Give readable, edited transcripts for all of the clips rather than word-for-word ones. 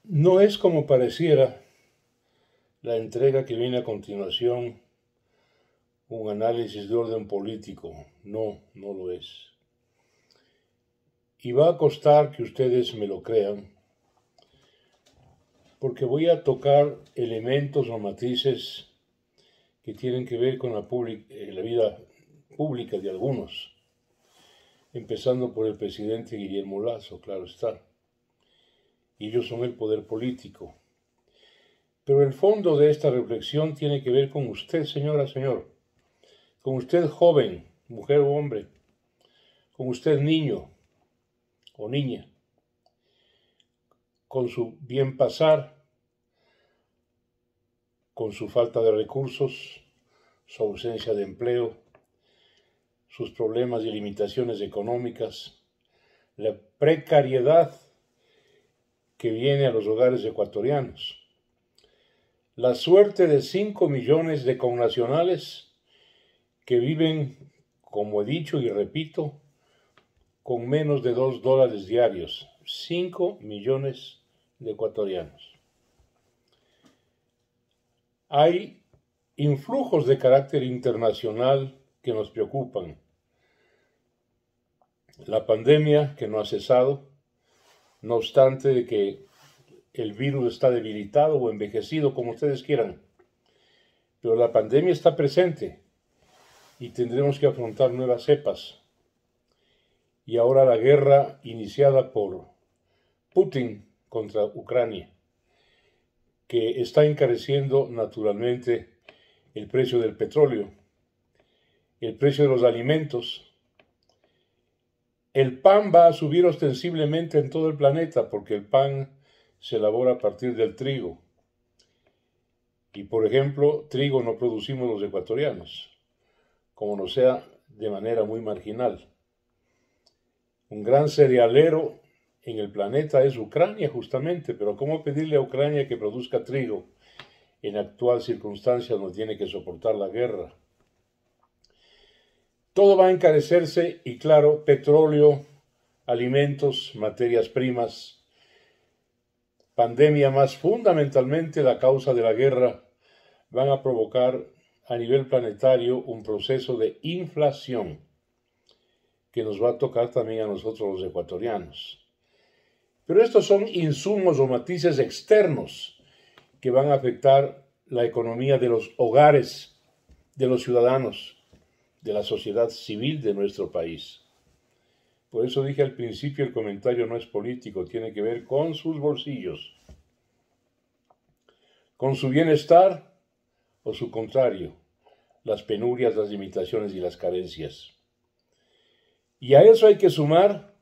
No es como pareciera la entrega que viene a continuación un análisis de orden político. No, no lo es. Y va a costar que ustedes me lo crean, porque voy a tocar elementos o matices que tienen que ver con la vida pública de algunos, empezando por el presidente Guillermo Lasso, claro está. Y ellos son el poder político. Pero el fondo de esta reflexión tiene que ver con usted, señora, señor, con usted joven, mujer o hombre, con usted niño o niña, con su bien pasar, con su falta de recursos, su ausencia de empleo, sus problemas y limitaciones económicas, la precariedad que viene a los hogares ecuatorianos, la suerte de 5 millones de connacionales que viven, como he dicho y repito, con menos de $2 diarios. 5 millones de ecuatorianos. Hay influjos de carácter internacional que nos preocupan. La pandemia que no ha cesado, no obstante de que el virus está debilitado o envejecido, como ustedes quieran. Pero la pandemia está presente y tendremos que afrontar nuevas cepas. Y ahora la guerra iniciada por Putin contra Ucrania, que está encareciendo naturalmente el precio del petróleo, el precio de los alimentos. El pan va a subir ostensiblemente en todo el planeta porque el pan se elabora a partir del trigo. Y por ejemplo, trigo no producimos los ecuatorianos, como no sea de manera muy marginal. Un gran cerealero en el planeta es Ucrania justamente, pero ¿cómo pedirle a Ucrania que produzca trigo en actual circunstancia donde tiene que soportar la guerra? Todo va a encarecerse y claro, petróleo, alimentos, materias primas, pandemia más fundamentalmente la causa de la guerra, van a provocar a nivel planetario un proceso de inflación que nos va a tocar también a nosotros los ecuatorianos. Pero estos son insumos o matices externos que van a afectar la economía de los hogares, de los ciudadanos, de la sociedad civil de nuestro país. Por eso dije al principio, el comentario no es político, tiene que ver con sus bolsillos, con su bienestar o su contrario, las penurias, las limitaciones y las carencias. Y a eso hay que sumar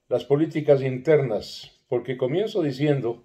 las políticas internas, porque comienzo diciendo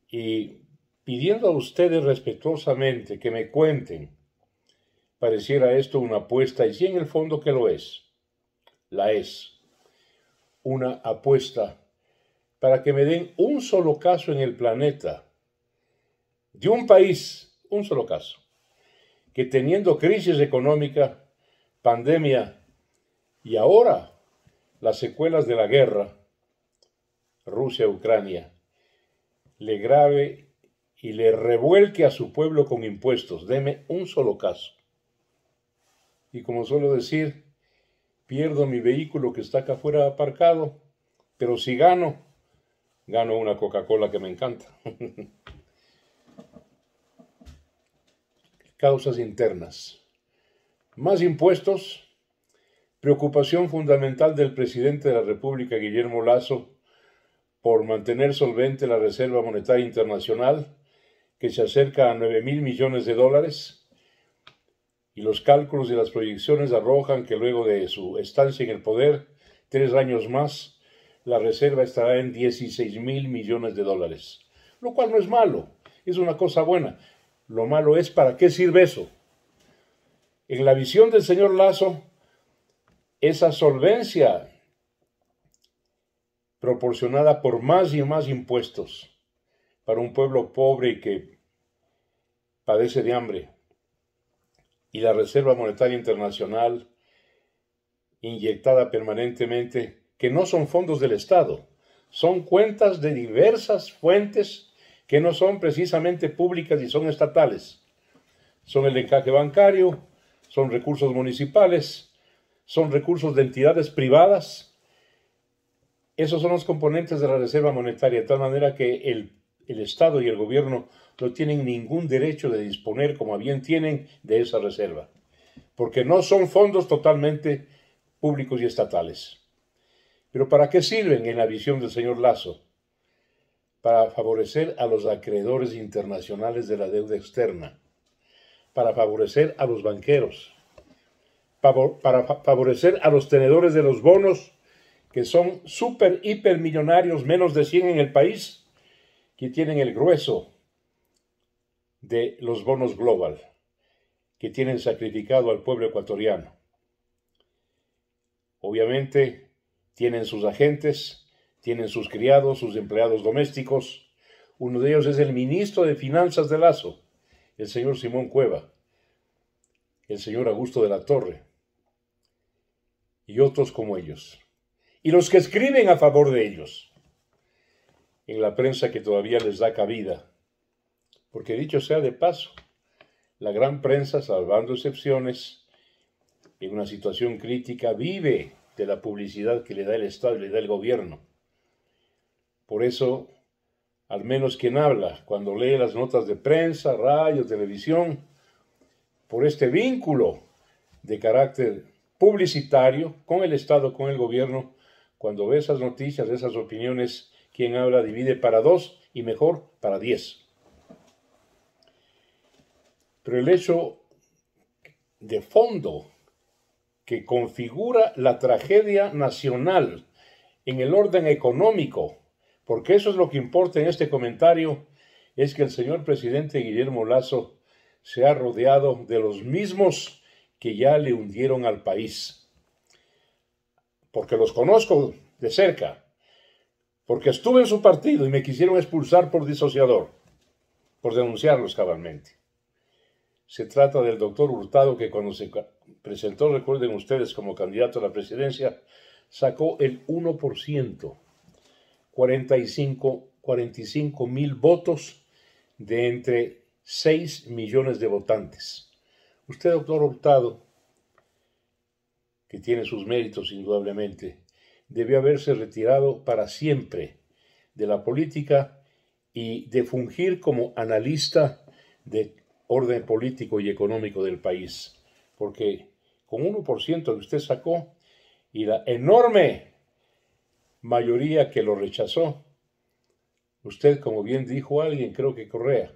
y pidiendo a ustedes respetuosamente que me cuenten, pareciera esto una apuesta, y sí en el fondo que lo es, la es, una apuesta para que me den un solo caso en el planeta, de un país, un solo caso, que teniendo crisis económica, pandemia y ahora las secuelas de la guerra, Rusia-Ucrania, le grave y le revuelque a su pueblo con impuestos. Deme un solo caso. Y como suelo decir, pierdo mi vehículo que está acá afuera aparcado, pero si gano una Coca-Cola que me encanta. Causas internas. Más impuestos. Preocupación fundamental del presidente de la República, Guillermo Lasso, por mantener solvente la Reserva Monetaria Internacional, que se acerca a 9.000 millones de dólares, y los cálculos y las proyecciones arrojan que luego de su estancia en el poder, 3 años más, la reserva estará en 16.000 millones de dólares, lo cual no es malo, es una cosa buena. Lo malo es ¿para qué sirve eso? En la visión del señor Lasso, esa solvencia proporcionada por más y más impuestos para un pueblo pobre y que padece de hambre, y la Reserva Monetaria Internacional inyectada permanentemente, que no son fondos del Estado, Son cuentas de diversas fuentes que no son precisamente públicas y son estatales. Son el encaje bancario, son recursos municipales, son recursos de entidades privadas. Esos son los componentes de la Reserva Monetaria, de tal manera que el Estado y el gobierno no tienen ningún derecho de disponer, como a bien tienen, de esa reserva, porque no son fondos totalmente públicos y estatales. Pero ¿para qué sirven en la visión del señor Lasso? Para favorecer a los acreedores internacionales de la deuda externa, para favorecer a los banqueros, para favorecer a los tenedores de los bonos, que son súper, hipermillonarios, menos de 100 en el país, que tienen el grueso de los bonos global, que tienen sacrificado al pueblo ecuatoriano. Obviamente tienen sus agentes, tienen sus criados, sus empleados domésticos. Uno de ellos es el ministro de Finanzas de Lasso, el señor Simón Cueva, el señor Augusto de la Torre, y otros como ellos. Y los que escriben a favor de ellos, en la prensa que todavía les da cabida. Porque dicho sea de paso, la gran prensa, salvando excepciones, en una situación crítica, vive de la publicidad que le da el Estado y le da el gobierno. Por eso, al menos quien habla, cuando lee las notas de prensa, radio, televisión, por este vínculo de carácter publicitario con el Estado, con el gobierno, cuando ve esas noticias, esas opiniones, quien habla divide para 2 y mejor para 10. Pero el hecho de fondo que configura la tragedia nacional en el orden económico, porque eso es lo que importa en este comentario, es que el señor presidente Guillermo Lasso se ha rodeado de los mismos que ya le hundieron al país. Porque los conozco de cerca, porque estuve en su partido y me quisieron expulsar por disociador, por denunciarlos cabalmente. Se trata del doctor Hurtado, que cuando se presentó, recuerden ustedes, como candidato a la presidencia, sacó el 1%, 45 mil votos de entre 6 millones de votantes. Usted, doctor Hurtado, que tiene sus méritos indudablemente, debió haberse retirado para siempre de la política y de fungir como analista de orden político y económico del país, porque con 1% que usted sacó y la enorme mayoría que lo rechazó, usted, como bien dijo alguien, creo que Correa,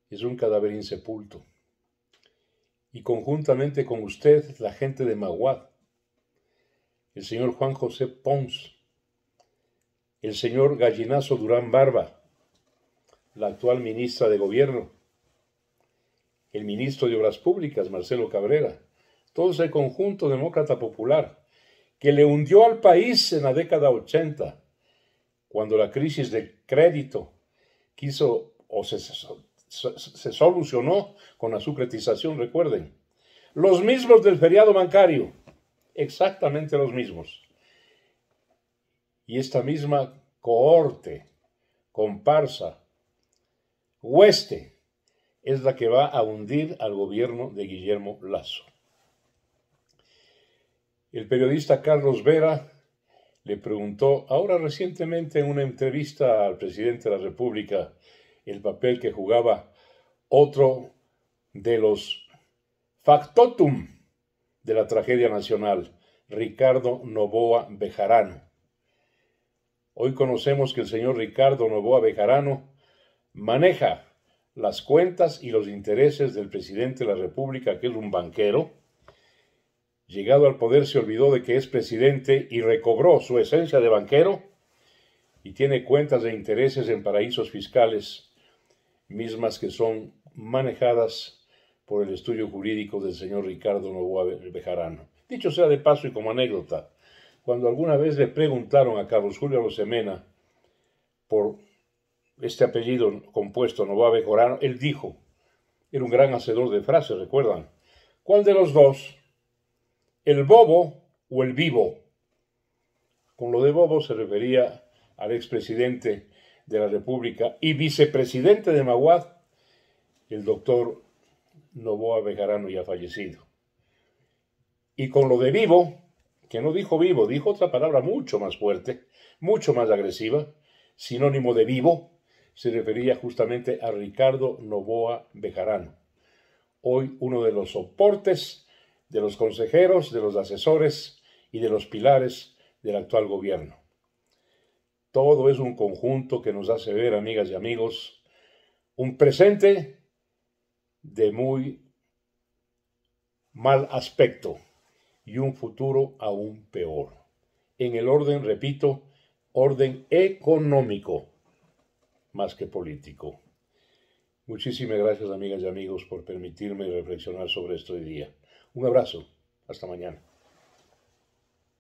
es un cadáver insepulto. Y conjuntamente con usted, la gente de Maguad, el señor Juan José Pons, el señor Gallinazo Durán Barba, la actual ministra de Gobierno, el ministro de Obras Públicas, Marcelo Cabrera, todo ese conjunto demócrata popular que le hundió al país en la década 80, cuando la crisis de crédito quiso o se solucionó con la sucretización, recuerden. Los mismos del feriado bancario, exactamente los mismos. Y esta misma cohorte, comparsa, hueste, es la que va a hundir al gobierno de Guillermo Lasso. El periodista Carlos Vera le preguntó ahora recientemente en una entrevista al presidente de la República el papel que jugaba otro de los factotum de la tragedia nacional, Ricardo Noboa Bejarano. Hoy conocemos que el señor Ricardo Noboa Bejarano maneja las cuentas y los intereses del presidente de la República, que es un banquero. Llegado al poder se olvidó de que es presidente y recobró su esencia de banquero y tiene cuentas de intereses en paraísos fiscales, mismas que son manejadas por el estudio jurídico del señor Ricardo Noboa Bejarano. Dicho sea de paso y como anécdota, cuando alguna vez le preguntaron a Carlos Julio Arosemena por este apellido compuesto Noboa Bejarano, él dijo, era un gran hacedor de frases, ¿recuerdan? ¿Cuál de los dos? ¿El bobo o el vivo? Con lo de bobo se refería al expresidente de la República y vicepresidente de Maguad, el doctor Noboa Bejarano, ya fallecido. Y con lo de vivo, que no dijo vivo, dijo otra palabra mucho más fuerte, mucho más agresiva, sinónimo de vivo, se refería justamente a Ricardo Noboa Bejarano, hoy uno de los soportes, de los consejeros, de los asesores y de los pilares del actual gobierno. Todo es un conjunto que nos hace ver, amigas y amigos, un presente de muy mal aspecto y un futuro aún peor. En el orden, repito, orden económico más que político. Muchísimas gracias, amigas y amigos, por permitirme reflexionar sobre esto hoy día. Un abrazo. Hasta mañana.